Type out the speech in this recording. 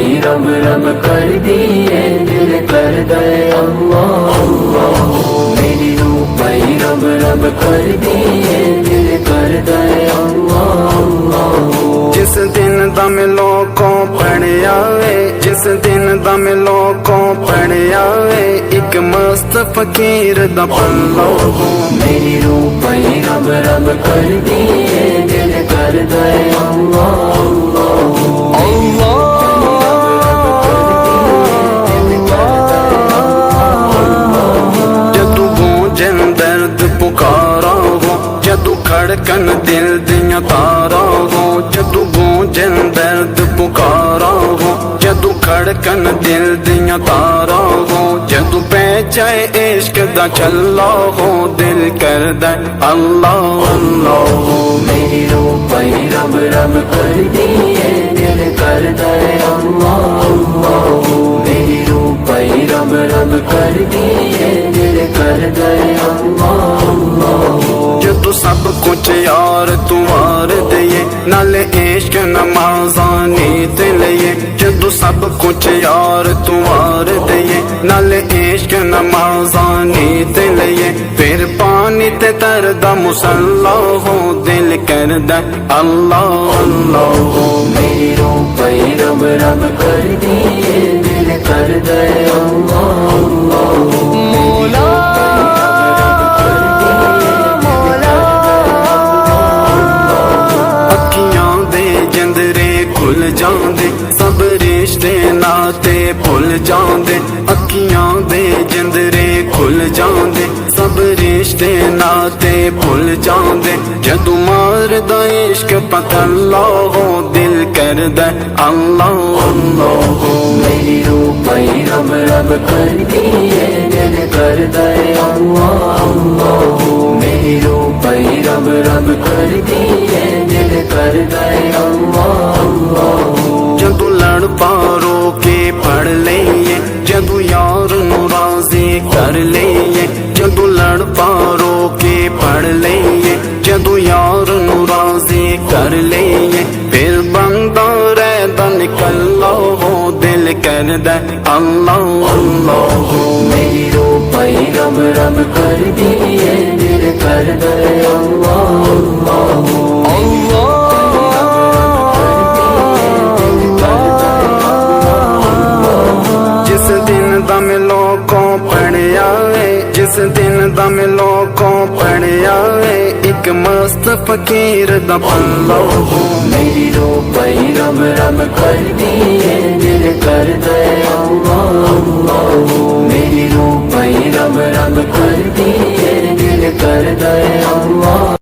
پئی رب رب کر دیے دل کر دے اللہ اللہ میری روح پئی رب رب کر دیے دل کر دے اللہ اللہ جس دن دم لوکوں پڑھیا وے جس دن دم لوکوں پڑھیا وے ایک مست فقیر دا پلو میری روح پئی رب رب کر دیے دل کر دے اللہ اللہ جدو گونجن درد پکارا ہو جدو کھڑکن دل دیاں تارا ہو جدو گونجن درد پکارا ہو جدو کھڑکن دل دیاں تارا ہو جدو پہ جائے عشق دا چلا ہو دل کر دے اللہ اللہ میری روح پئی رب رب کر دیے دل کر دے اللہ اللہ میری روح پئی رب رب کر دیے دل کر دے اللہ اللہ جدو سب کچھ یار تمہار دئیے نال عشق نمازانی تے لئیے جدو سب کچھ یار تمہار دئیے نال عشق نمازانی تے لئیے پھر پانی تے تردہ مسلح ہو دل کر دے اللہ اللہ میری روح پئی رب رب کر دیے دل کر دے اللہ اللہ مولا کھل جاندے سب رشتے ناتے بھول جاندے اکھیاں دے جندرے کھل جاندے سب رشتے ناتے بھول جاندے جدو مار دا عشق پتہ اللہ ہو دل کر دے اللہ اللہ میری روح پئی رب رب کر دیے دل کر دے اللہ اللہ میری روح پئی رب رب کر دیے دل کر دے اللہ اللہ جدو لڑ پارو کے پڑھ لئیے جدو یار نو راضی کر لئیے جدو لڑ پارو کے پڑھ لئیے جدو یار نو راضی کر لئیے پھر بندہ رہدا نکلا ہو دل کر دے اللہ اللہ میری روح پئی رب رب کر دیے دل کر دے اللہ اللہ اللہ جس دن دم لوکوں پڑھیا وے جس دن دم لوکوں پڑھیا وے ایک مست فقیر دا پلو میری روح پئی رب رب کر دیے دل کر دے اللہ اللہ میری روح پئی رب رب کر دیے دل کر دے اللہ